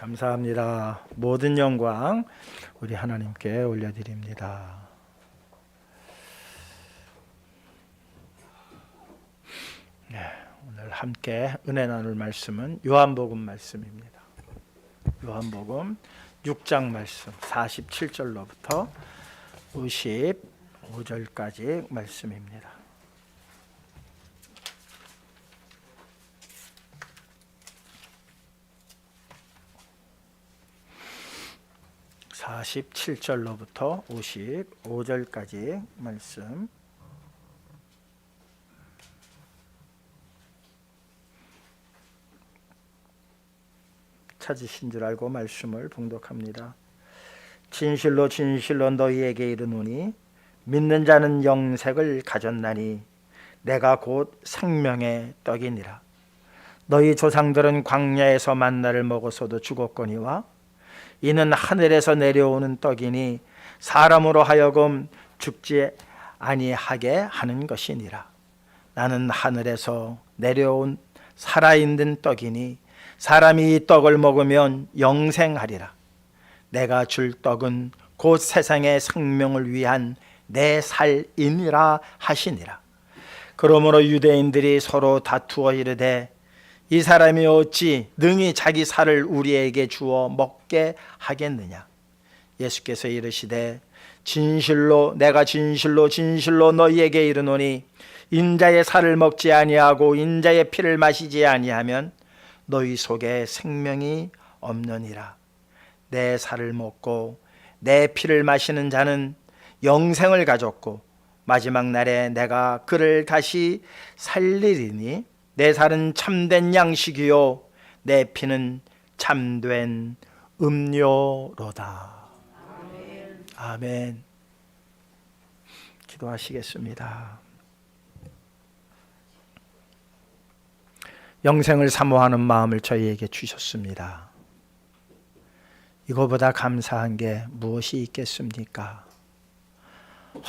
감사합니다. 모든 영광 우리 하나님께 올려드립니다. 오늘 함께 은혜 나눌 말씀은 요한복음 말씀입니다. 요한복음 6장 말씀 47절로부터 55절까지 말씀입니다. (47절로부터) (55절까지) 말씀. 찾으신 줄 알고 말씀을 봉독합니다. 진실로 진실로 너희에게 이르노니 믿는 자는 영생을 가졌나니 내가 곧 생명의 떡이니라. 너희 조상들은 광야에서 만나를 먹어서도 죽었거니와 이는 하늘에서 내려오는 떡이니 사람으로 하여금 죽지 아니하게 하는 것이니라. 나는 하늘에서 내려온 살아있는 떡이니 사람이 이 떡을 먹으면 영생하리라. 내가 줄 떡은 곧 세상의 생명을 위한 내 살이니라 하시니라. 그러므로 유대인들이 서로 다투어 이르되 이 사람이 어찌 능히 자기 살을 우리에게 주어 먹게 하겠느냐. 예수께서 이르시되 진실로 내가 진실로 너희에게 이르노니 인자의 살을 먹지 아니하고 인자의 피를 마시지 아니하면 너희 속에 생명이 없느니라. 내 살을 먹고 내 피를 마시는 자는 영생을 가졌고 마지막 날에 내가 그를 다시 살리리니 내 살은 참된 양식이요 내 피는 참된 음료로다. 아멘. 아멘. 기도하시겠습니다. 영생을 사모하는 마음을 저희에게 주셨습니다. 이거보다 감사한 게 무엇이 있겠습니까?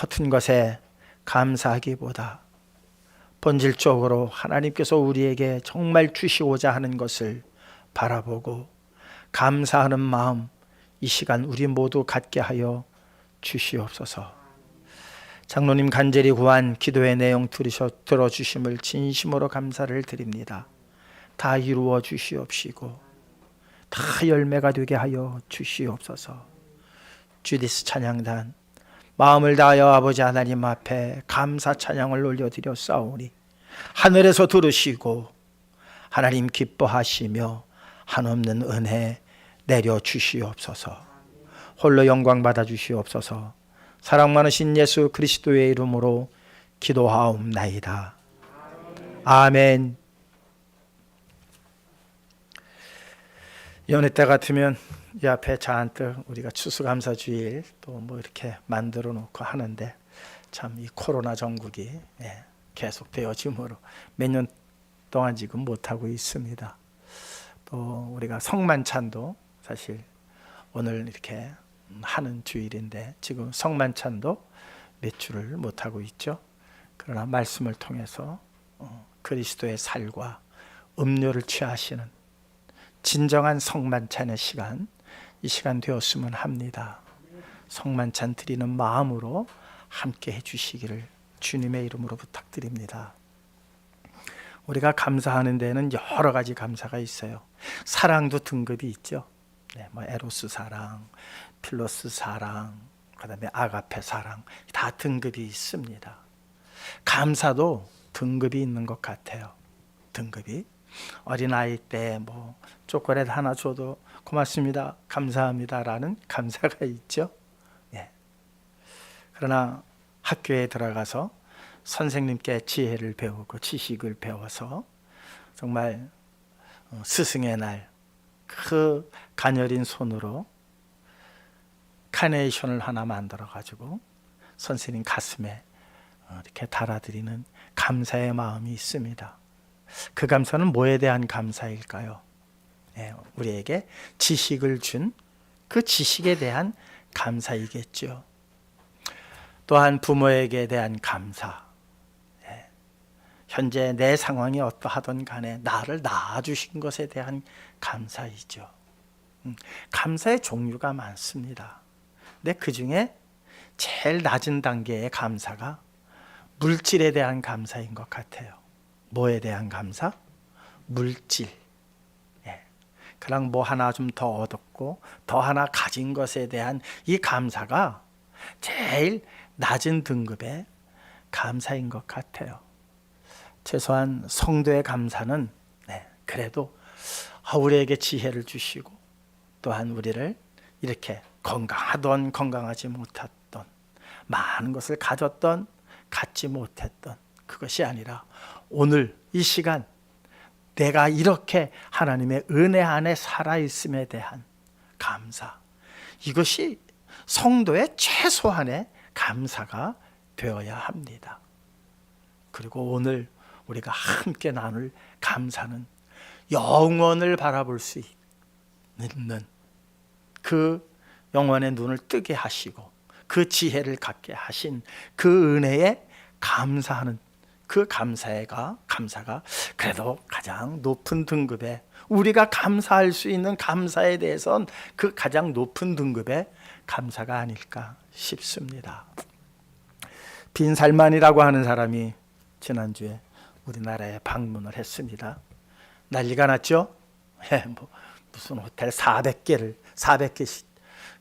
허튼 것에 감사하기보다 본질적으로 하나님께서 우리에게 정말 주시고자 하는 것을 바라보고 감사하는 마음, 이 시간 우리 모두 갖게 하여 주시옵소서. 장로님 간절히 구한 기도의 내용 들어주심을 진심으로 감사를 드립니다. 다 이루어 주시옵시고 다 열매가 되게 하여 주시옵소서. 주디스 찬양단 마음을 다하여 아버지 하나님 앞에 감사 찬양을 올려드렸사오니 하늘에서 들으시고 하나님 기뻐하시며 한없는 은혜 내려주시옵소서. 홀로 영광 받아주시옵소서. 사랑 많으신 예수 그리스도의 이름으로 기도하옵나이다. 아멘. 연휴 때 같으면 이 앞에 잔뜩 우리가 추수감사주일 또 뭐 이렇게 만들어 놓고 하는데 참 이 코로나 전국이 계속 되어짐으로 몇 년 동안 지금 못하고 있습니다. 또 우리가 성만찬도 사실 오늘 이렇게 하는 주일인데 지금 성만찬도 몇 주를 못하고 있죠. 그러나 말씀을 통해서 그리스도의 살과 음료를 취하시는 진정한 성만찬의 시간, 이 시간 되었으면 합니다. 성만찬 드리는 마음으로 함께 해주시기를 주님의 이름으로 부탁드립니다. 우리가 감사하는 데는 여러 가지 감사가 있어요. 사랑도 등급이 있죠. 에로스 사랑, 필로스 사랑, 그 다음에 아가페 사랑, 다 등급이 있습니다. 감사도 등급이 있는 것 같아요. 등급이. 어린아이 때 뭐 초콜릿 하나 줘도 고맙습니다, 감사합니다라는 감사가 있죠. 그러나 학교에 들어가서 선생님께 지혜를 배우고 지식을 배워서 정말 스승의 날 그 가녀린 손으로 카네이션을 하나 만들어 가지고 선생님 가슴에 이렇게 달아드리는 감사의 마음이 있습니다. 그 감사는 뭐에 대한 감사일까요? 우리에게 지식을 준 그 지식에 대한 감사이겠죠. 또한 부모에게 대한 감사. 현재 내 상황이 어떠하든 간에 나를 낳아주신 것에 대한 감사이죠. 감사의 종류가 많습니다. 근데 그 중에 제일 낮은 단계의 감사가 물질에 대한 감사인 것 같아요. 뭐에 대한 감사? 물질. 그냥 뭐 하나 좀 더 얻었고 더 하나 가진 것에 대한 이 감사가 제일 낮은 등급의 감사인 것 같아요. 최소한 성도의 감사는 그래도 우리에게 지혜를 주시고 또한 우리를 이렇게 건강하던 건강하지 못했던 많은 것을 가졌던 갖지 못했던 그것이 아니라 오늘 이 시간 내가 이렇게 하나님의 은혜 안에 살아있음에 대한 감사, 이것이 성도의 최소한의 감사가 되어야 합니다. 그리고 오늘 우리가 함께 나눌 감사는 영원을 바라볼 수 있는 그 영원의 눈을 뜨게 하시고 그 지혜를 갖게 하신 그 은혜에 감사하는 그 감사가 그래도 가장 높은 등급의, 우리가 감사할 수 있는 감사에 대해서는 그 가장 높은 등급의 감사가 아닐까 싶습니다. 빈살만이라고 하는 사람이 지난주에 우리나라에 방문을 했습니다. 난리가 났죠? 무슨 호텔 400개씩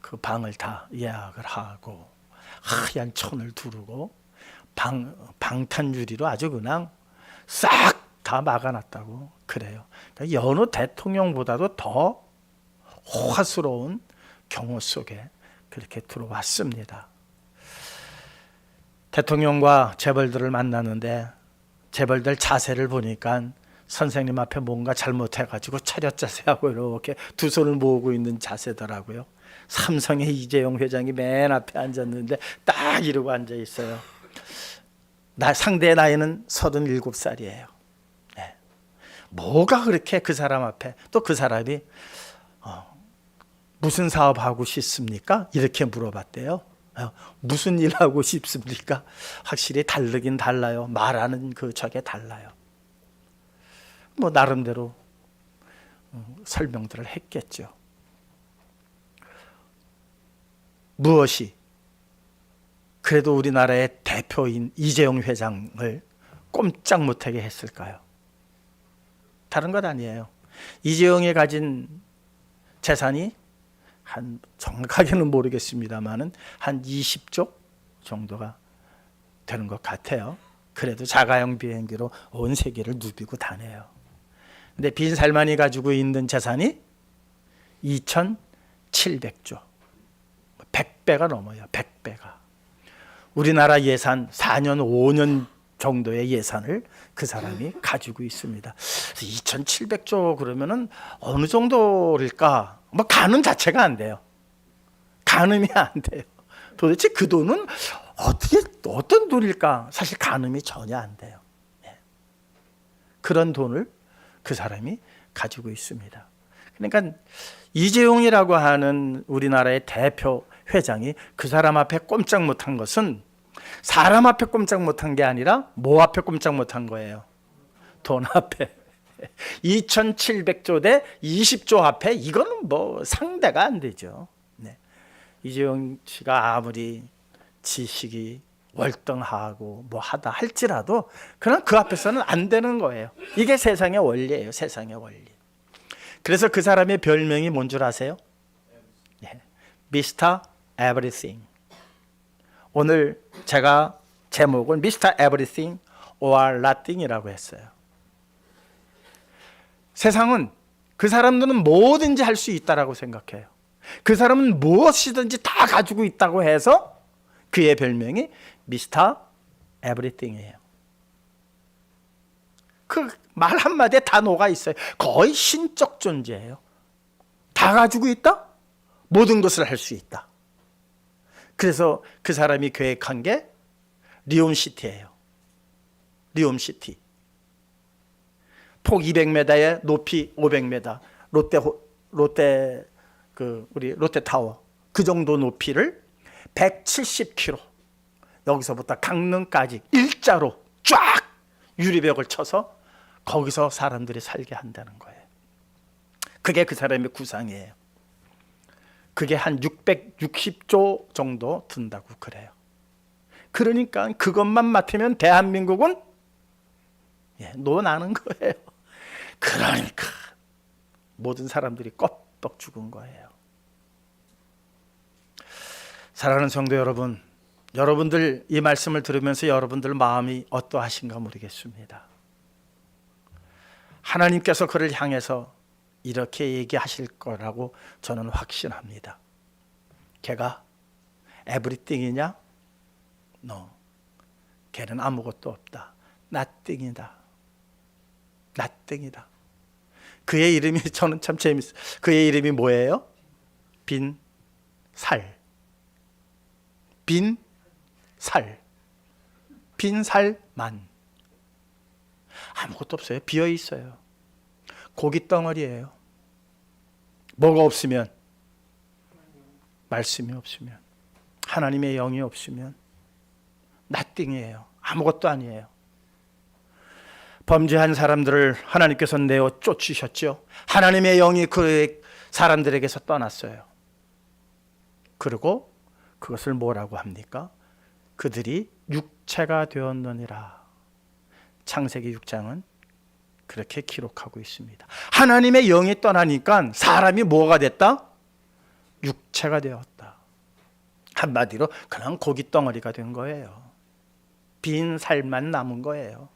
그 방을 다 예약을 하고 하얀 천을 두르고 방탄유리로 아주 그냥 싹 다 막아놨다고 그래요. 그러니까 여느 대통령보다도 더 호화스러운 경호 속에 그렇게 들어왔습니다. 대통령과 재벌들을 만나는데 재벌들 자세를 보니까 선생님 앞에 뭔가 잘못해가지고 차렷 자세하고 이렇게 두 손을 모으고 있는 자세더라고요. 삼성의 이재용 회장이 맨 앞에 앉았는데 딱 이러고 앉아 있어요. 상대의 나이는 37살이에요. 뭐가 그렇게 그 사람 앞에, 또 그 사람이 무슨 사업하고 싶습니까? 이렇게 물어봤대요. 무슨 일 하고 싶습니까? 확실히 다르긴 달라요. 말하는 그 저게 달라요. 뭐 나름대로 설명들을 했겠죠. 무엇이 그래도 우리나라의 대표인 이재용 회장을 꼼짝 못하게 했을까요? 다른 것 아니에요. 이재용이 가진 재산이 한 정확하게는 모르겠습니다만은 한 20조 정도가 되는 것 같아요. 그래도 자가용 비행기로 온 세계를 누비고 다녀요. 근데 빈살만이 가지고 있는 재산이 2,700조. 100배가 넘어요. 100배가. 우리나라 예산 4년, 5년 정도의 예산을 그 사람이 가지고 있습니다. 2,700조 그러면은 어느 정도일까? 뭐 가늠 자체가 안 돼요. 가늠이 안 돼요. 도대체 그 돈은 어떤 돈일까? 사실 가늠이 전혀 안 돼요. 그런 돈을 그 사람이 가지고 있습니다. 그러니까 이재용이라고 하는 우리나라의 대표 회장이 그 사람 앞에 꼼짝 못한 것은 사람 앞에 꼼짝 못한 게 아니라 뭐 앞에 꼼짝 못한 거예요? 돈 앞에. 2,700조 대 20조 앞에 이거는 뭐 상대가 안 되죠. 이재용 씨가 아무리 지식이 월등하고 뭐 하다 할지라도 그냥 그 앞에서는 안 되는 거예요. 이게 세상의 원리예요. 세상의 원리. 그래서 그 사람의 별명이 뭔 줄 아세요? 미스터 에브리띵. 오늘 제가 제목은 미스터 에브리띵 or nothing이라고 했어요. 세상은 그 사람들은 뭐든지 할 수 있다라고 생각해요. 그 사람은 무엇이든지 다 가지고 있다고 해서 그의 별명이 미스터 에브리띵이에요. 그 말 한마디에 다 녹아 있어요. 거의 신적 존재예요. 다 가지고 있다? 모든 것을 할 수 있다. 그래서 그 사람이 계획한 게 리움시티예요. 리움시티. 폭 200m에 높이 500m. 우리 롯데타워 그 정도 높이를 170km 여기서부터 강릉까지 일자로 쫙 유리벽을 쳐서 거기서 사람들이 살게 한다는 거예요. 그게 그 사람의 구상이에요. 그게 한 660조 정도 든다고 그래요. 그러니까 그것만 맡으면 대한민국은 논하는 거예요. 그러니까 모든 사람들이 껍떡 죽은 거예요. 사랑하는 성도 여러분, 여러분들 이 말씀을 들으면서 여러분들 마음이 어떠하신가 모르겠습니다. 하나님께서 그를 향해서 이렇게 얘기하실 거라고 저는 확신합니다. 걔가 에브리띵이냐? No. 걔는 아무것도 없다. nothing이다. nothing이다. 그의 이름이 저는 참 재밌어요. 그의 이름이 뭐예요? 빈살. 빈살. 빈살만. 아무것도 없어요. 비어 있어요. 고기 덩어리예요. 뭐가 없으면? 말씀이 없으면, 하나님의 영이 없으면 nothing이에요. 아무것도 아니에요. 범죄한 사람들을 하나님께서 내어 쫓으셨죠. 하나님의 영이 그 사람들에게서 떠났어요. 그리고 그것을 뭐라고 합니까? 그들이 육체가 되었느니라. 창세기 6장은 그렇게 기록하고 있습니다. 하나님의 영이 떠나니까 사람이 뭐가 됐다? 육체가 되었다. 한마디로 그냥 고기 덩어리가 된 거예요. 빈 살만 남은 거예요.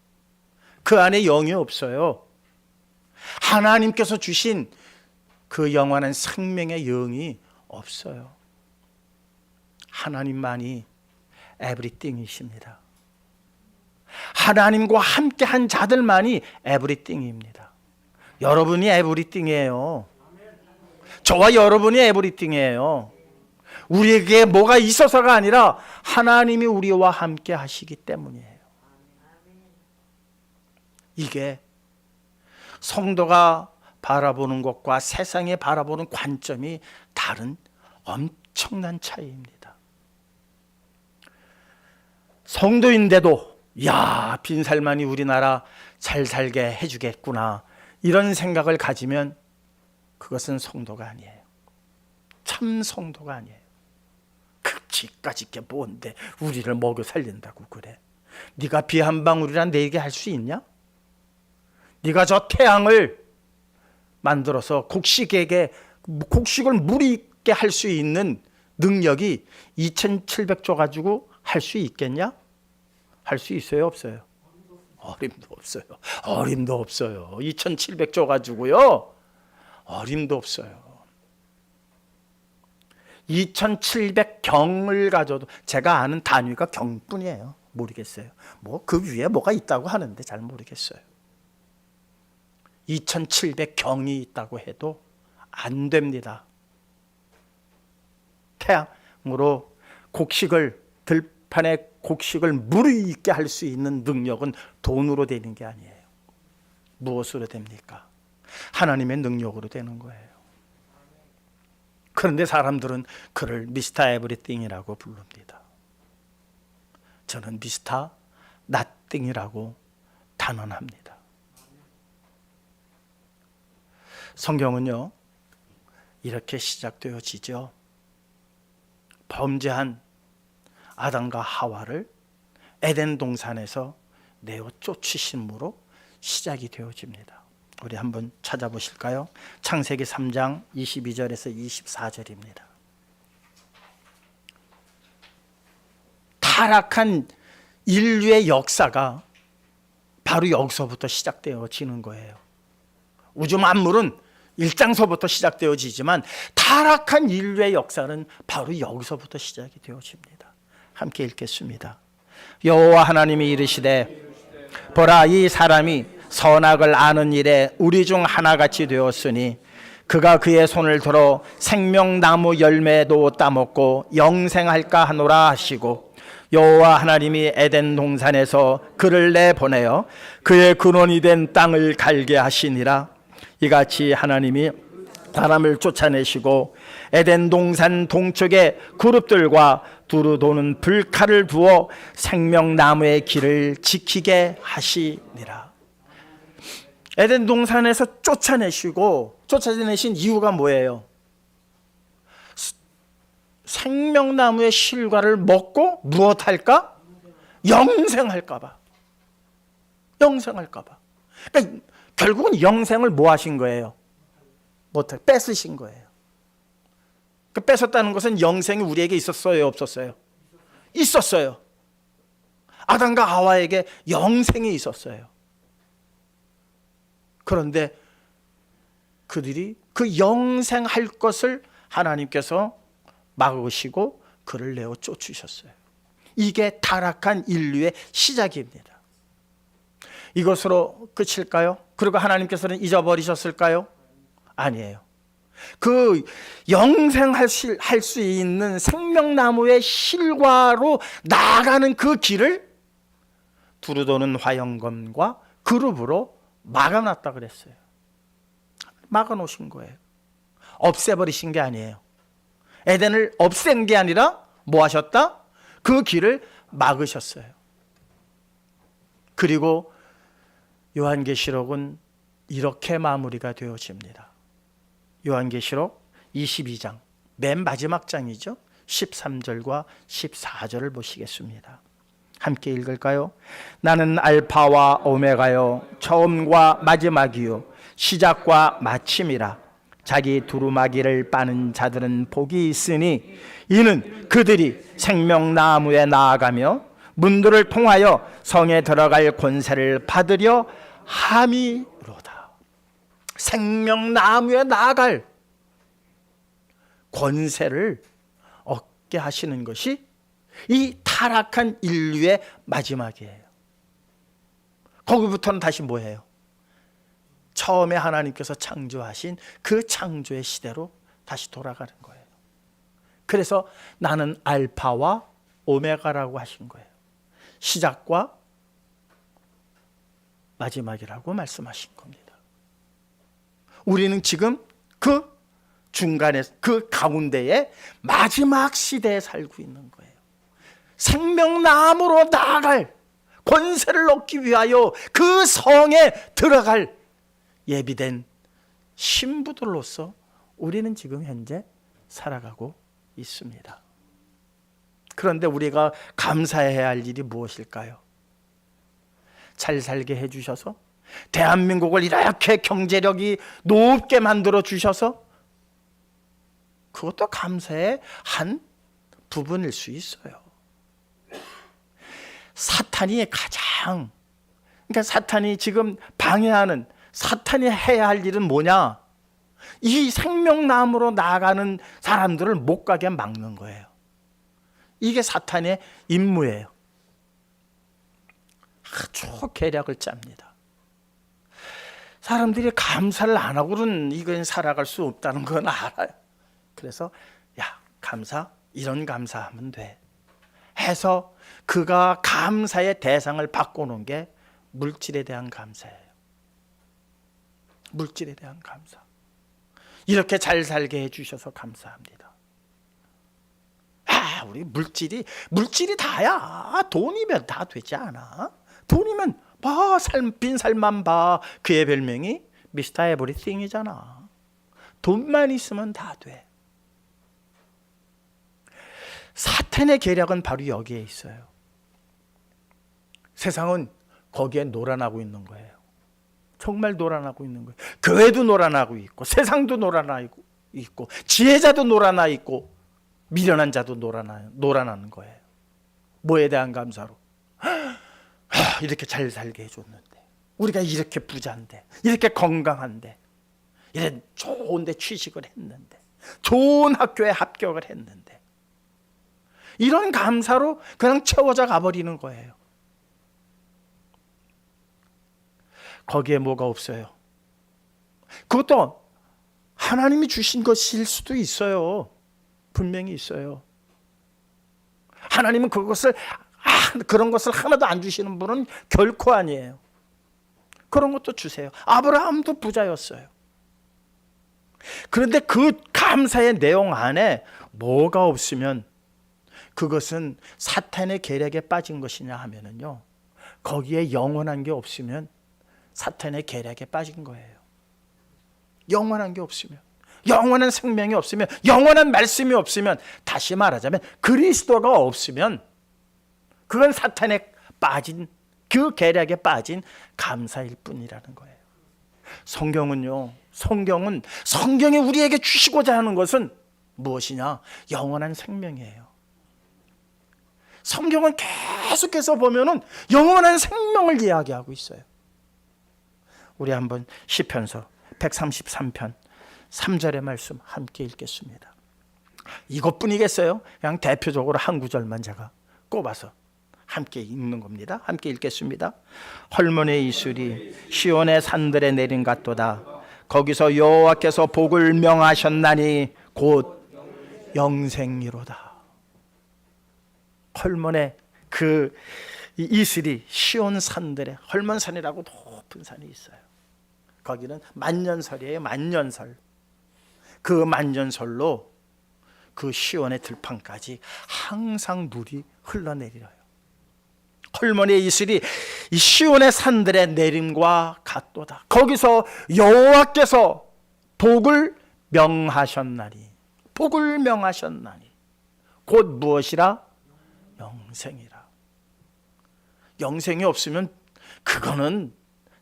그 안에 영이 없어요. 하나님께서 주신 그 영원한 생명의 영이 없어요. 하나님만이 에브리띵이십니다. 하나님과 함께한 자들만이 에브리띵입니다. 여러분이 에브리띵이에요. 저와 여러분이 에브리띵이에요. 우리에게 뭐가 있어서가 아니라 하나님이 우리와 함께 하시기 때문이에요. 이게 성도가 바라보는 것과 세상에 바라보는 관점이 다른 엄청난 차이입니다. 성도인데도 야, 빈살만이 우리나라 잘 살게 해주겠구나 이런 생각을 가지면 그것은 성도가 아니에요. 참 성도가 아니에요. 그 지까짓 게 뭔데 우리를 먹여 살린다고 그래. 네가 비 한 방울이란 내게 할 수 있냐? 네가 저 태양을 만들어서 곡식을 물이 있게 할 수 있는 능력이 2700조 가지고 할 수 있겠냐? 할 수 있어요, 없어요? 어림도 없어요. 어림도 없어요. 2700조 가지고요. 어림도 없어요. 2700경을 가져도 제가 아는 단위가 경뿐이에요. 모르겠어요. 뭐 그 위에 뭐가 있다고 하는데 잘 모르겠어요. 2700경이 있다고 해도 안 됩니다. 태양으로 들판에 곡식을 물이 있게 할 수 있는 능력은 돈으로 되는 게 아니에요. 무엇으로 됩니까? 하나님의 능력으로 되는 거예요. 그런데 사람들은 그를 미스터 에브리띵이라고 부릅니다. 저는 미스터 나띵이라고 단언합니다. 성경은요, 이렇게 시작되어지죠. 범죄한 아담과 하와를 에덴 동산에서 내어 쫓으심으로 시작이 되어집니다. 우리 한번 찾아보실까요? 창세기 3장 22절에서 24절입니다. 타락한 인류의 역사가 바로 여기서부터 시작되어지는 거예요. 우주 만물은 일장서부터 시작되어지지만 타락한 인류의 역사는 바로 여기서부터 시작이 되어집니다. 함께 읽겠습니다. 여호와 하나님이 이르시되 보라, 이 사람이 선악을 아는 일에 우리 중 하나같이 되었으니 그가 그의 손을 들어 생명나무 열매도 따먹고 영생할까 하노라 하시고, 여호와 하나님이 에덴 동산에서 그를 내보내어 그의 근원이 된 땅을 갈게 하시니라. 이같이 하나님이 사람을 쫓아내시고 에덴 동산 동쪽에 그룹들과 두루 도는 불칼을 두어 생명나무의 길을 지키게 하시니라. 에덴 동산에서 쫓아내신 이유가 뭐예요? 생명나무의 실과를 먹고 무엇할까? 영생할까봐. 영생할까봐. 그러니까 결국은 영생을 뭐 하신 거예요? 못할, 뺏으신 거예요. 그 뺏었다는 것은 영생이 우리에게 있었어요, 없었어요? 있었어요. 아담과 하와에게 영생이 있었어요. 그런데 그들이 그 영생할 것을 하나님께서 막으시고 그를 내어 쫓으셨어요. 이게 타락한 인류의 시작입니다. 이것으로 끝일까요? 그리고 하나님께서는 잊어버리셨을까요? 아니에요. 그 영생할 수 있는 생명나무의 실과로 나아가는 그 길을 두루 도는 화영검과 그룹으로 막아놨다 그랬어요. 막아놓으신 거예요. 없애버리신 게 아니에요. 에덴을 없앤 게 아니라 뭐 하셨다? 그 길을 막으셨어요. 그리고 요한계시록은 이렇게 마무리가 되어집니다. 요한계시록 22장 맨 마지막 장이죠. 13절과 14절을 보시겠습니다. 함께 읽을까요? 나는 알파와 오메가요 처음과 마지막이요 시작과 마침이라. 자기 두루마기를 빠는 자들은 복이 있으니 이는 그들이 생명나무에 나아가며 문들을 통하여 성에 들어갈 권세를 받으려 함이로다. 생명나무에 나아갈 권세를 얻게 하시는 것이 이 타락한 인류의 마지막이에요. 거기부터는 다시 뭐예요? 처음에 하나님께서 창조하신 그 창조의 시대로 다시 돌아가는 거예요. 그래서 나는 알파와 오메가라고 하신 거예요. 시작과 마지막이라고 말씀하신 겁니다. 우리는 지금 그 중간에, 그 가운데에 마지막 시대에 살고 있는 거예요. 생명나무로 나아갈 권세를 얻기 위하여 그 성에 들어갈 예비된 신부들로서 우리는 지금 현재 살아가고 있습니다. 그런데 우리가 감사해야 할 일이 무엇일까요? 잘 살게 해주셔서, 대한민국을 이렇게 경제력이 높게 만들어 주셔서, 그것도 감사의 한 부분일 수 있어요. 사탄이 가장, 그러니까 사탄이 지금 방해하는, 사탄이 해야 할 일은 뭐냐? 이 생명나무로 나아가는 사람들을 못 가게 막는 거예요. 이게 사탄의 임무예요. 아주 계략을 짭니다. 사람들이 감사를 안 하고는 이건 살아갈 수 없다는 건 알아요. 그래서 야, 감사, 이런 감사하면 돼 해서 그가 감사의 대상을 바꿔놓은 게 물질에 대한 감사예요. 물질에 대한 감사. 이렇게 잘 살게 해주셔서 감사합니다. 아, 우리 물질이 다야. 돈이면 다 되지 않아? 돈이면 봐, 빈 살만 봐. 그의 별명이 미스터 에브리띵이잖아. 돈만 있으면 다 돼. 사탄의 계략은 바로 여기에 있어요. 세상은 거기에 놀아나고 있는 거예요. 정말 놀아나고 있는 거예요. 교회도 놀아나고 있고, 세상도 놀아나고 있고, 지혜자도 놀아나 있고, 미련한 자도 놀아나는 거예요. 뭐에 대한 감사로? 이렇게 잘 살게 해줬는데, 우리가 이렇게 부자인데, 이렇게 건강한데, 이런 좋은데 취직을 했는데, 좋은 학교에 합격을 했는데, 이런 감사로 그냥 채워져 가버리는 거예요. 거기에 뭐가 없어요. 그것도 하나님이 주신 것일 수도 있어요. 분명히 있어요. 하나님은 그것을 그런 것을 하나도 안 주시는 분은 결코 아니에요. 그런 것도 주세요. 아브라함도 부자였어요. 그런데 그 감사의 내용 안에 뭐가 없으면 그것은 사탄의 계략에 빠진 것이냐 하면은요, 거기에 영원한 게 없으면 사탄의 계략에 빠진 거예요. 영원한 게 없으면. 영원한 생명이 없으면, 영원한 말씀이 없으면, 다시 말하자면 그리스도가 없으면 그건 사탄에 빠진, 그 계략에 빠진 감사일 뿐이라는 거예요. 성경은요, 성경이 우리에게 주시고자 하는 것은 무엇이냐? 영원한 생명이에요. 성경은 계속해서 보면은 영원한 생명을 이야기하고 있어요. 우리 한번 시편서 133편 3절의 말씀 함께 읽겠습니다. 이것뿐이겠어요? 그냥 대표적으로 한 구절만 제가 꼽아서 함께 읽는 겁니다. 함께 읽겠습니다. 헐몬의 이슬이 시온의 산들에 내린 같도다. 거기서 여호와께서 복을 명하셨나니 곧 영생이로다. 헐몬의 그 이슬이 시온 산들에, 헐몬산이라고 높은 산이 있어요. 거기는 만년설이에요. 만년설. 그 만년설로 그 시온의 들판까지 항상 물이 흘러내려요. 헐몬의 이슬이 이 시온의 산들에 내림과 같도다. 거기서 여호와께서 복을 명하셨나니, 복을 명하셨나니 곧 무엇이라? 영생이라. 영생이 없으면 그거는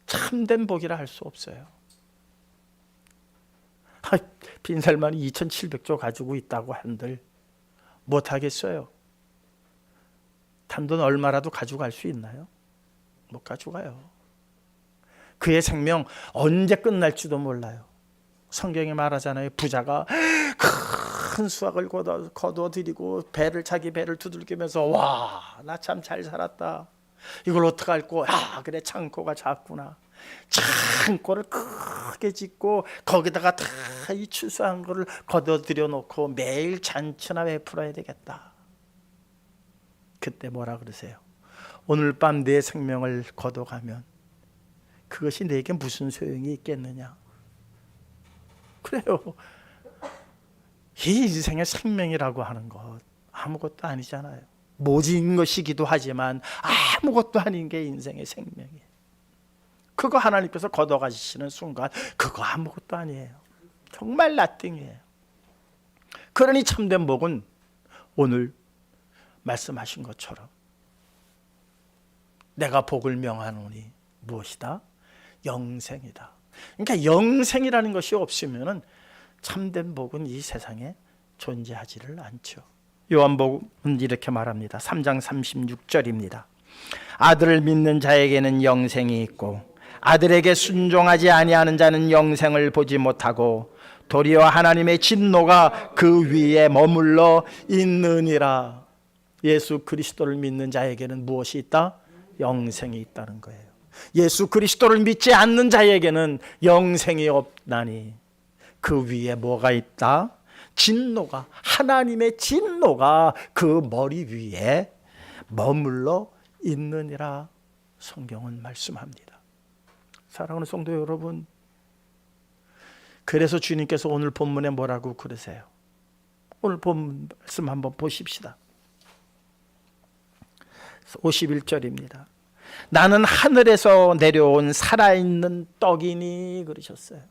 참된 복이라 할 수 없어요. 빈살만이 2700조 가지고 있다고 한들 못하겠어요. 단돈 얼마라도 가져갈 수 있나요? 못 가져가요. 그의 생명 언제 끝날지도 몰라요. 성경이 말하잖아요. 부자가 큰 수확을 거둬들이고 자기 배를 두들기면서 와, 나 참 잘 살았다. 이걸 어떡할꼬? 그래, 창고가 작구나. 창고를 크게 짓고 거기다가 다 이 추수한 거를 거둬들여 놓고 매일 잔치나 베풀어야 되겠다. 그때 뭐라 그러세요? 오늘 밤 내 생명을 거둬가면 그것이 내게 무슨 소용이 있겠느냐? 그래요. 이 인생의 생명이라고 하는 것 아무것도 아니잖아요. 모진 것이기도 하지만 아무것도 아닌 게 인생의 생명이에요. 그거 하나님께서 걷어가시는 순간 그거 아무것도 아니에요. 정말 나띵이에요. 그러니 참된 복은 오늘 말씀하신 것처럼 내가 복을 명하노니 무엇이다? 영생이다. 그러니까 영생이라는 것이 없으면 참된 복은 이 세상에 존재하지를 않죠. 요한복음은 이렇게 말합니다. 3장 36절입니다. 아들을 믿는 자에게는 영생이 있고 아들에게 순종하지 아니하는 자는 영생을 보지 못하고 도리어 하나님의 진노가 그 위에 머물러 있느니라. 예수 그리스도를 믿는 자에게는 무엇이 있다? 영생이 있다는 거예요. 예수 그리스도를 믿지 않는 자에게는 영생이 없나니 그 위에 뭐가 있다? 진노가, 하나님의 진노가 그 머리 위에 머물러 있느니라 성경은 말씀합니다. 사랑하는 성도 여러분, 그래서 주님께서 오늘 본문에 뭐라고 그러세요? 오늘 본문 말씀 한번 보십시다. 51절입니다. 나는 하늘에서 내려온 살아있는 떡이니 그러셨어요.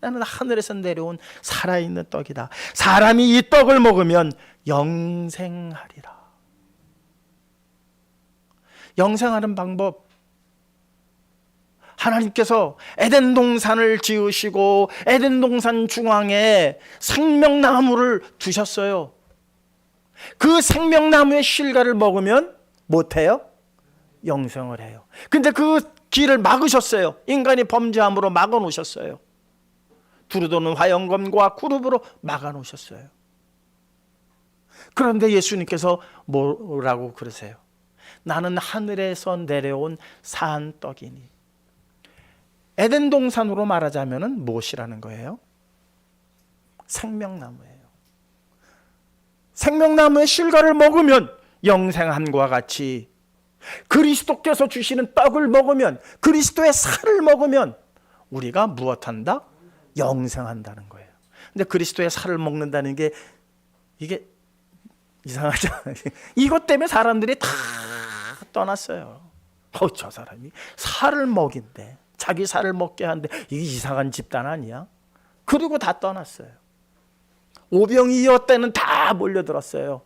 나는 하늘에서 내려온 살아있는 떡이다. 사람이 이 떡을 먹으면 영생하리라. 영생하는 방법, 하나님께서 에덴 동산을 지으시고 에덴 동산 중앙에 생명나무를 두셨어요. 그 생명나무의 실과를 먹으면 못해요? 영생을 해요. 근데 그 길을 막으셨어요. 인간이 범죄함으로 막아놓으셨어요. 두루도는 화영검과 그룹으로 막아놓으셨어요. 그런데 예수님께서 뭐라고 그러세요? 나는 하늘에서 내려온 산 떡이니. 에덴 동산으로 말하자면 무엇이라는 거예요? 생명나무예요. 생명나무의 실과를 먹으면 영생함과 같이 그리스도께서 주시는 떡을 먹으면, 그리스도의 살을 먹으면 우리가 무엇한다? 영생한다는 거예요. 근데 그리스도의 살을 먹는다는 게 이게 이상하잖아요. 이것 때문에 사람들이 다 떠났어요. 저 사람이 살을 먹인대, 자기 살을 먹게 하는데 이게 이상한 집단 아니야? 그리고 다 떠났어요. 오병이어 때는 다 몰려들었어요.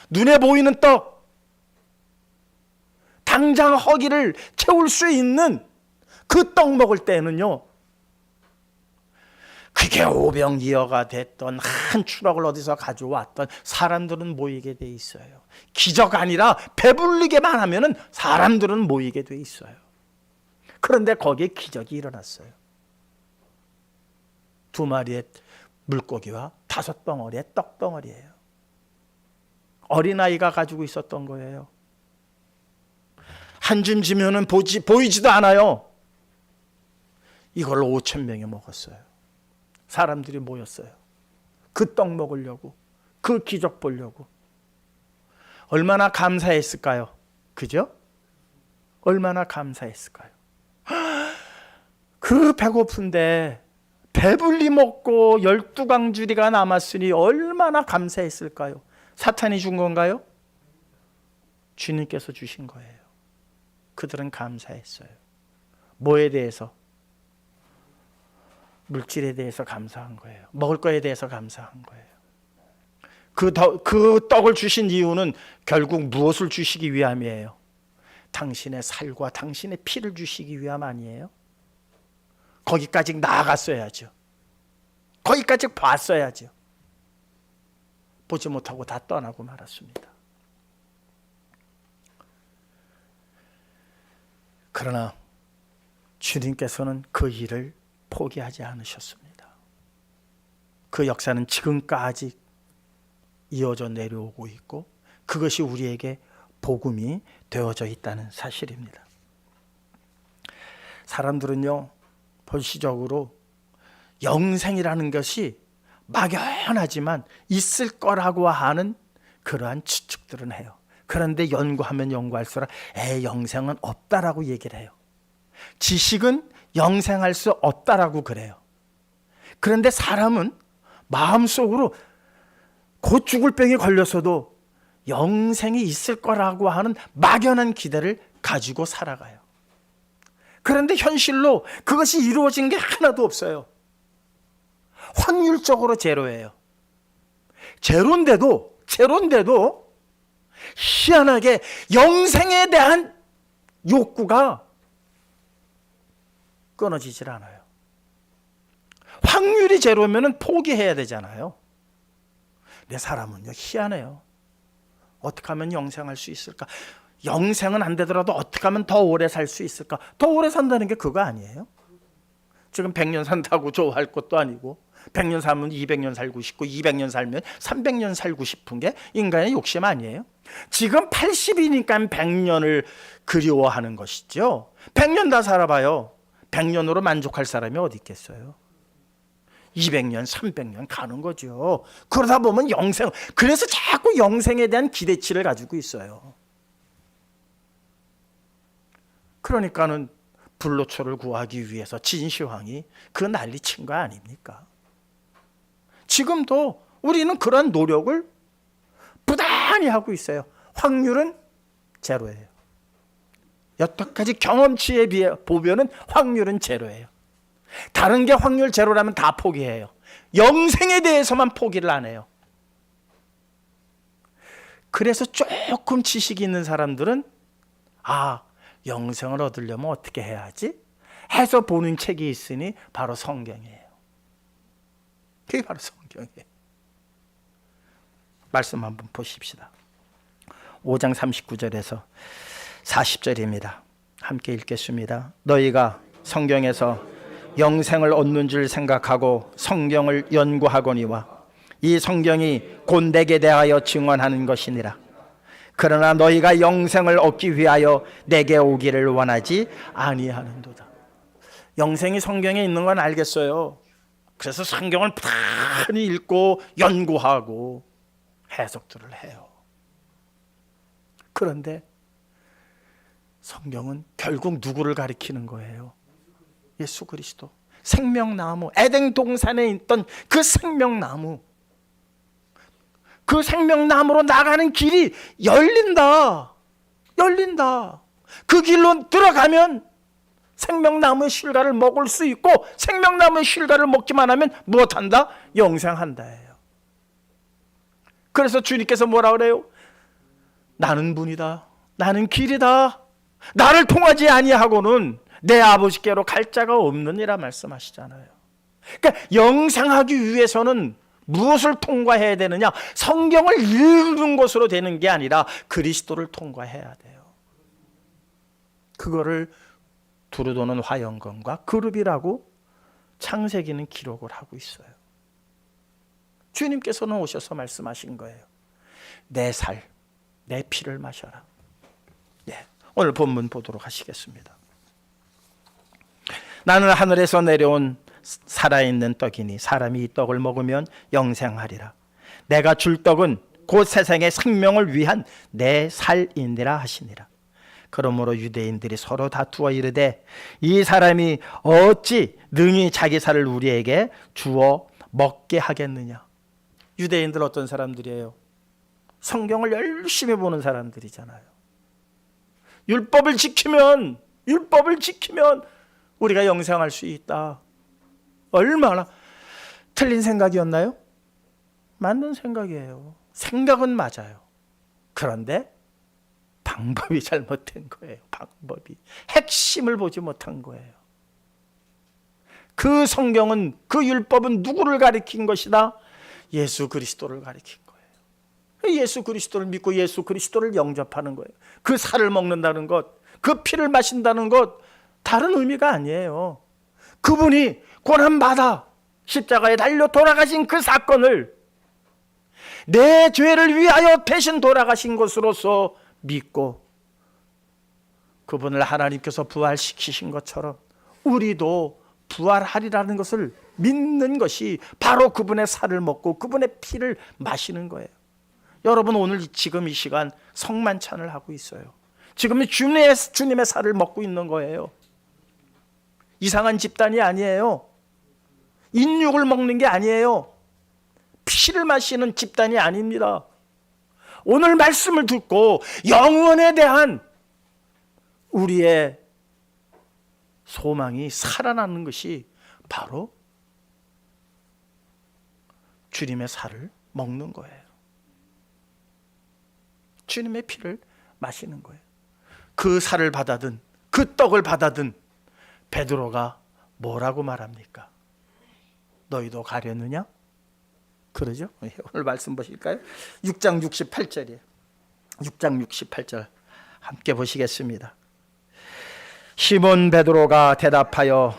눈에 보이는 떡, 당장 허기를 채울 수 있는 그 떡 먹을 때는요, 그게 오병이어가 됐던 한 추럭을 어디서 가져왔던 사람들은 모이게 돼 있어요. 기적 아니라 배불리게만 하면은 사람들은 모이게 돼 있어요. 그런데 거기에 기적이 일어났어요. 2마리의 물고기와 5덩어리의 떡덩어리예요. 어린아이가 가지고 있었던 거예요. 한 줌지면은 보이지도 않아요. 이걸 5,000명이 먹었어요. 사람들이 모였어요. 그 떡 먹으려고, 그 기적 보려고. 얼마나 감사했을까요? 그죠? 얼마나 감사했을까요? 그 배고픈데 배불리 먹고 12강주리가 남았으니 얼마나 감사했을까요? 사탄이 준 건가요? 주님께서 주신 거예요. 그들은 감사했어요. 뭐에 대해서? 물질에 대해서 감사한 거예요. 먹을 거에 대해서 감사한 거예요. 그 떡을 주신 이유는 결국 무엇을 주시기 위함이에요? 당신의 살과 당신의 피를 주시기 위함 아니에요? 거기까지 나아갔어야죠. 거기까지 봤어야죠. 보지 못하고 다 떠나고 말았습니다. 그러나 주님께서는 그 일을 포기하지 않으셨습니다. 그 역사는 지금까지 이어져 내려오고 있고 그것이 우리에게 복음이 되어져 있다는 사실입니다. 사람들은요, 본시적으로 영생이라는 것이 막연하지만 있을 거라고 하는 그러한 추측들은 해요. 그런데 연구하면 연구할수록 영생은 없다라고 얘기를 해요. 지식은 영생할 수 없다라고 그래요. 그런데 사람은 마음속으로 곧 죽을 병에 걸려서도 영생이 있을 거라고 하는 막연한 기대를 가지고 살아가요. 그런데 현실로 그것이 이루어진 게 하나도 없어요. 확률적으로 제로예요. 제로인데도 희한하게 영생에 대한 욕구가 끊어지질 않아요. 확률이 제로면은 포기해야 되잖아요. 내 사람은요, 희한해요. 어떻게 하면 영생할 수 있을까? 영생은 안 되더라도 어떻게 하면 더 오래 살 수 있을까? 더 오래 산다는 게 그거 아니에요? 지금 100년 산다고 좋아할 것도 아니고 100년 살면 200년 살고 싶고 200년 살면 300년 살고 싶은 게 인간의 욕심 아니에요? 지금 80이니까 100년을 그리워하는 것이죠. 100년 다 살아봐요. 100년으로 만족할 사람이 어디 있겠어요? 200년, 300년 가는 거죠. 그러다 보면 영생, 그래서 자꾸 영생에 대한 기대치를 가지고 있어요. 그러니까는 불로초를 구하기 위해서 진시황이 그 난리 친 거 아닙니까? 지금도 우리는 그런 노력을 부단히 하고 있어요. 확률은 제로예요. 여태까지 경험치에 비해 보면은 확률은 제로예요. 다른 게 확률 제로라면 다 포기해요. 영생에 대해서만 포기를 안 해요. 그래서 조금 지식이 있는 사람들은 영생을 얻으려면 어떻게 해야지? 해서 보는 책이 있으니 바로 성경이에요. 그게 바로 성경이에요. 말씀 한번 보십시다. 5장 39절에서 40절입니다. 함께 읽겠습니다. 너희가 성경에서 영생을 얻는 줄 생각하고 성경을 연구하거니와 이 성경이 곧 내게 대하여 증언하는 것이니라. 그러나 너희가 영생을 얻기 위하여 내게 오기를 원하지 아니하는도다. 영생이 성경에 있는 건 알겠어요. 그래서 성경을 부단히 읽고 연구하고 해석들을 해요. 그런데 성경은 결국 누구를 가리키는 거예요? 예수 그리스도. 생명나무, 에덴 동산에 있던 그 생명나무, 그 생명나무로 나가는 길이 열린다. 그 길로 들어가면 생명나무의 실과를 먹을 수 있고 생명나무의 실과를 먹기만 하면 무엇한다? 영생한다예요. 그래서 주님께서 뭐라 그래요? 나는 문이다. 나는 길이다. 나를 통하지 아니하고는 내 아버지께로 갈 자가 없느니라 말씀하시잖아요. 그러니까 영생하기 위해서는 무엇을 통과해야 되느냐? 성경을 읽는 것으로 되는 게 아니라 그리스도를 통과해야 돼요. 그거를 두루 도는 화영검과 그룹이라고 창세기는 기록을 하고 있어요. 주님께서는 오셔서 말씀하신 거예요. 내 살, 내 피를 마셔라. 네, 오늘 본문 보도록 하시겠습니다. 나는 하늘에서 내려온 살아있는 떡이니 사람이 이 떡을 먹으면 영생하리라. 내가 줄 떡은 곧 세상의 생명을 위한 내 살이니라 하시니라. 그러므로 유대인들이 서로 다투어 이르되 이 사람이 어찌 능히 자기 살을 우리에게 주어 먹게 하겠느냐. 유대인들 어떤 사람들이에요? 성경을 열심히 보는 사람들이잖아요. 율법을 지키면 우리가 영생할 수 있다. 얼마나 틀린 생각이었나요? 맞는 생각이에요. 생각은 맞아요. 그런데 방법이 잘못된 거예요. 방법이. 핵심을 보지 못한 거예요. 그 성경은, 그 율법은 누구를 가리킨 것이다? 예수 그리스도를 가리킨 거예요. 예수 그리스도를 믿고 예수 그리스도를 영접하는 거예요. 그 살을 먹는다는 것, 그 피를 마신다는 것, 다른 의미가 아니에요. 그분이 고난받아 십자가에 달려 돌아가신 그 사건을 내 죄를 위하여 대신 돌아가신 것으로서 믿고 그분을 하나님께서 부활시키신 것처럼 우리도 부활하리라는 것을 믿는 것이 바로 그분의 살을 먹고 그분의 피를 마시는 거예요. 여러분, 오늘 지금 이 시간 성만찬을 하고 있어요. 지금 주님의 살을 먹고 있는 거예요. 이상한 집단이 아니에요. 인육을 먹는 게 아니에요. 피를 마시는 집단이 아닙니다. 오늘 말씀을 듣고 영원에 대한 우리의 소망이 살아나는 것이 바로 주님의 살을 먹는 거예요. 주님의 피를 마시는 거예요. 그 살을 받아든 그 떡을 받아든 베드로가 뭐라고 말합니까? 너희도 가려느냐? 그러죠? 오늘 말씀 보실까요? 6장 68절이에요. 6장 68절 함께 보시겠습니다. 시몬 베드로가 대답하여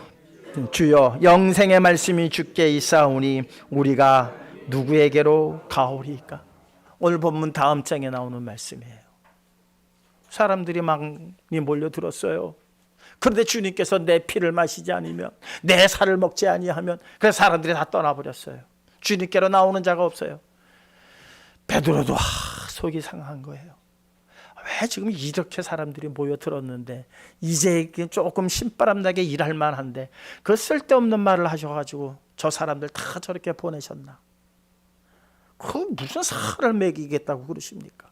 주여 영생의 말씀이 주께 있사오니 우리가 누구에게로 가오리까? 오늘 본문 다음 장에 나오는 말씀이에요. 사람들이 많이 몰려들었어요. 그런데 주님께서 내 피를 마시지 않으면, 내 살을 먹지 아니하면, 그래서 사람들이 다 떠나버렸어요. 주님께로 나오는 자가 없어요. 베드로도 속이 상한 거예요. 왜 지금 이렇게 사람들이 모여들었는데 이제 조금 신바람나게 일할 만한데 그 쓸데없는 말을 하셔가지고 저 사람들 다 저렇게 보내셨나? 그 무슨 살을 먹이겠다고 그러십니까?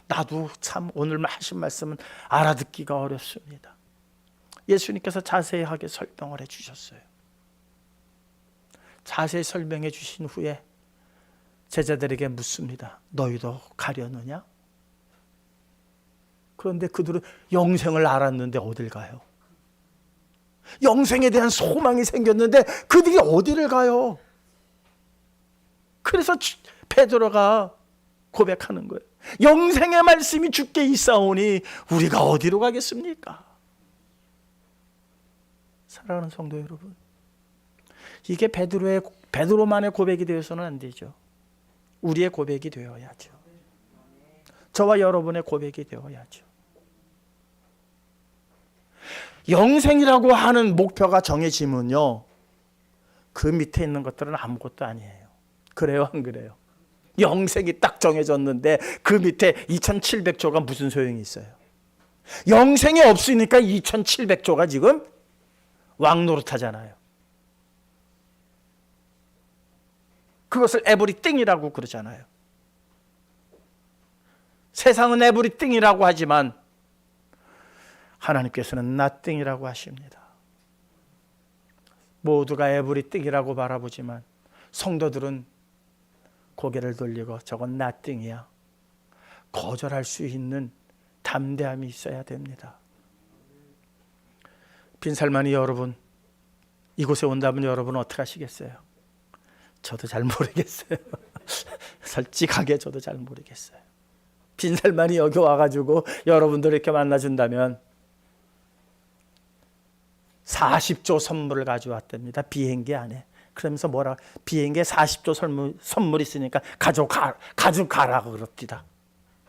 나도 참 오늘 하신 말씀은 알아듣기가 어렵습니다. 예수님께서 자세하게 설명을 해주셨어요. 자세히 설명해 주신 후에 제자들에게 묻습니다. 너희도 가려느냐? 그런데 그들은 영생을 알았는데 어딜 가요? 영생에 대한 소망이 생겼는데 그들이 어디를 가요? 그래서 베드로가 고백하는 거예요. 영생의 말씀이 주께 있사오니 우리가 어디로 가겠습니까? 사랑하는 성도 여러분, 이게 베드로만의 고백이 되어서는 안 되죠. 우리의 고백이 되어야죠. 저와 여러분의 고백이 되어야죠. 영생이라고 하는 목표가 정해지면요, 그 밑에 있는 것들은 아무것도 아니에요. 그래요, 안 그래요? 영생이 딱 정해졌는데 그 밑에 2700조가 무슨 소용이 있어요? 영생이 없으니까 2700조가 지금 왕노릇하잖아요. 그것을 에브리띵이라고 그러잖아요. 세상은 에브리띵이라고 하지만 하나님께서는 nothing이라고 하십니다. 모두가 everything이라고 바라보지만 성도들은 고개를 돌리고 저건 nothing이야. 거절할 수 있는 담대함이 있어야 됩니다. 빈살만이 여러분 이곳에 온다면 여러분 어떻게 하시겠어요? 저도 잘 모르겠어요. 솔직하게 저도 잘 모르겠어요. 빈살만이 여기 와가지고 여러분들 이렇게 만나준다면 40조 선물을 가져왔답니다. 비행기 안에. 그러면서 뭐라 비행기에 40조 선물 있으니까 가져가라고 그럽니다.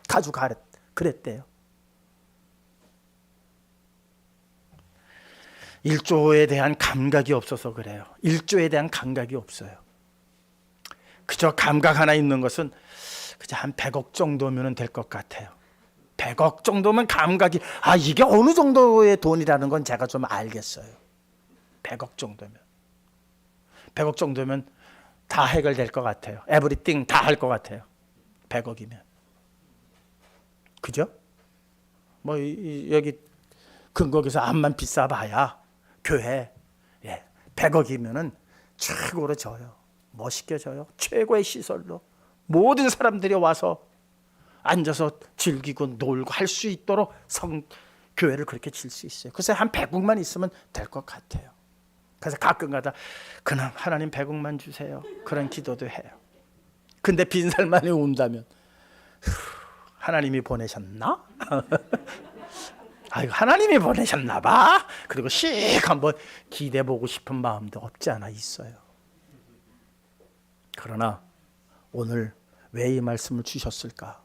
가져가래 그랬대요. 1조에 대한 감각이 없어서 그래요. 1조에 대한 감각이 없어요. 그저 감각 하나 있는 것은 그저 한 100억 정도면 될 것 같아요. 100억 정도면 감각이 이게 어느 정도의 돈이라는 건 제가 좀 알겠어요. 100억 정도면 100억 정도면 다 해결될 것 같아요. 에브리띵 다 할 것 같아요. 100억이면 그죠? 뭐 여기 근거기서 암만 비싸봐야 교회 100억이면은 최고로 져요. 멋있게 져요. 최고의 시설로 모든 사람들이 와서 앉아서 즐기고 놀고 할 수 있도록 교회를 그렇게 질 수 있어요. 그래서 한 100억만 있으면 될 것 같아요. 그래서 가끔가다 그냥 하나님 100억만 주세요. 그런 기도도 해요. 근데 빈살만이 온다면 하나님이 보내셨나? 하나님이 보내셨나 봐. 그리고 씩 한번 기대보고 싶은 마음도 없지 않아 있어요. 그러나 오늘 왜 이 말씀을 주셨을까?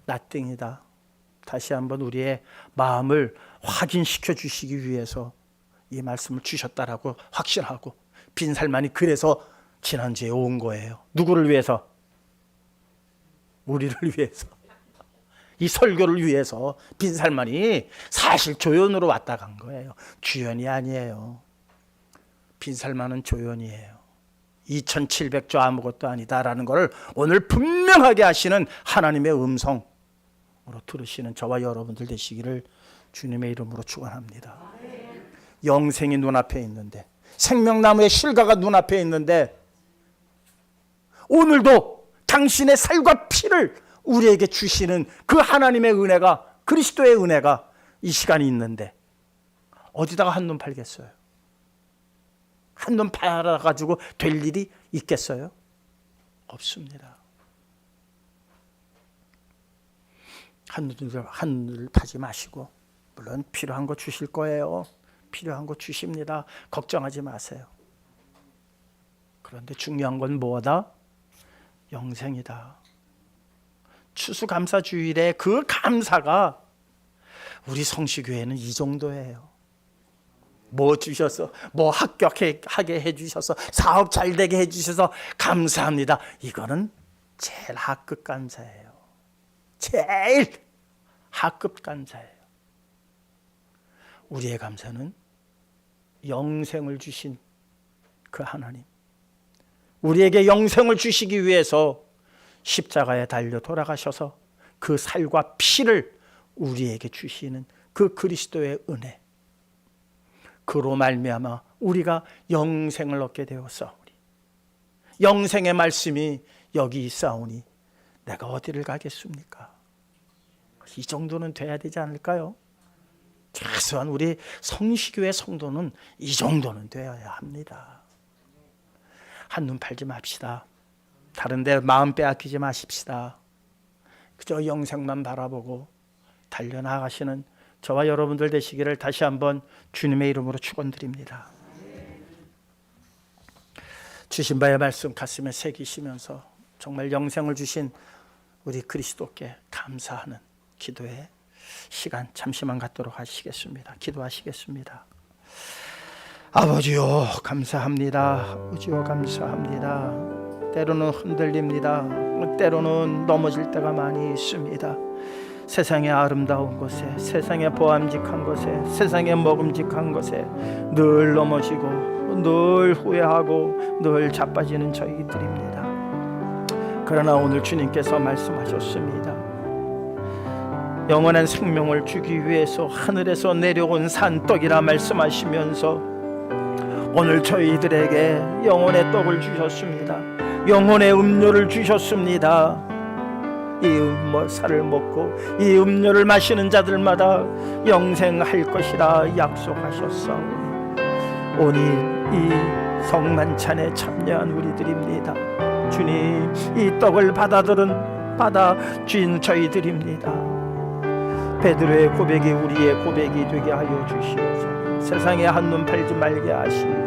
nothing이다. 다시 한번 우리의 마음을 확인시켜 주시기 위해서 이 말씀을 주셨다라고 확신하고 빈살만이 그래서 지난주에 온 거예요. 누구를 위해서? 우리를 위해서. 이 설교를 위해서 빈살만이 사실 조연으로 왔다 간 거예요. 주연이 아니에요. 빈살만은 조연이에요. 2700조 아무것도 아니다라는 걸 오늘 분명하게 하시는 하나님의 음성으로 들으시는 저와 여러분들 되시기를 주님의 이름으로 축원합니다. 영생이 눈앞에 있는데, 생명나무의 실과가 눈앞에 있는데, 오늘도 당신의 살과 피를 우리에게 주시는 그 하나님의 은혜가, 그리스도의 은혜가 이 시간이 있는데 어디다가 한눈 팔겠어요? 한눈 팔아가지고 될 일이 있겠어요? 없습니다. 한눈을 파지 마시고, 물론 필요한 거 주실 거예요. 필요한 거 주십니다. 걱정하지 마세요. 그런데 중요한 건 뭐다? 영생이다. 추수감사주일의 그 감사가 우리 성시교회는 이 정도예요. 뭐 주셔서, 뭐 합격하게 해주셔서, 사업 잘 되게 해주셔서 감사합니다. 이거는 제일 하급 감사예요. 제일 하급 감사예요. 우리의 감사는 영생을 주신 그 하나님, 우리에게 영생을 주시기 위해서 십자가에 달려 돌아가셔서 그 살과 피를 우리에게 주시는 그 그리스도의 은혜, 그로 말미암아 우리가 영생을 얻게 되었사오니, 영생의 말씀이 여기 있사오니 내가 어디를 가겠습니까? 이 정도는 돼야 되지 않을까요? 최소한 우리 성시교회 성도는 이 정도는 되어야 합니다. 한눈 팔지 맙시다. 다른 데 마음 빼앗기지 마십시다. 그저 영생만 바라보고 달려나가시는 저와 여러분들 되시기를 다시 한번 주님의 이름으로 축원드립니다. 주신 바의 말씀 가슴에 새기시면서 정말 영생을 주신 우리 그리스도께 감사하는 기도의 시간 잠시만 갖도록 하시겠습니다. 기도하시겠습니다. 아버지요 감사합니다. 아버지요 감사합니다. 때로는 흔들립니다. 때로는 넘어질 때가 많이 있습니다. 세상의 아름다운 곳에, 세상의 보암직한 곳에, 세상의 먹음직한 곳에 늘 넘어지고 늘 후회하고 늘 자빠지는 저희들입니다. 그러나 오늘 주님께서 말씀하셨습니다. 영원한 생명을 주기 위해서 하늘에서 내려온 산떡이라 말씀하시면서 오늘 저희들에게 영혼의 떡을 주셨습니다. 영혼의 음료를 주셨습니다. 이 살을 먹고 이 음료를 마시는 자들마다 영생할 것이라 약속하셨사오니 오늘 이 성만찬에 참여한 우리들입니다. 주님, 이 떡을 받아준 저희들입니다. 베드로의 고백이 우리의 고백이 되게 하여 주시옵소서. 세상에 한눈 팔지 말게 하시고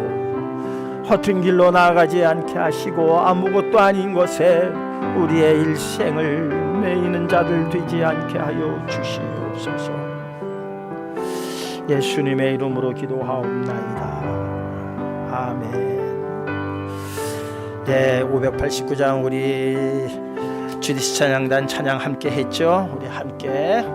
허튼 길로 나아가지 않게 하시고 아무것도 아닌 것에 우리의 일생을 매이는 자들 되지 않게 하여 주시옵소서. 예수님의 이름으로 기도하옵나이다. 아멘. 네, 589장 우리 주디스 찬양단 찬양 함께 했죠. 우리 함께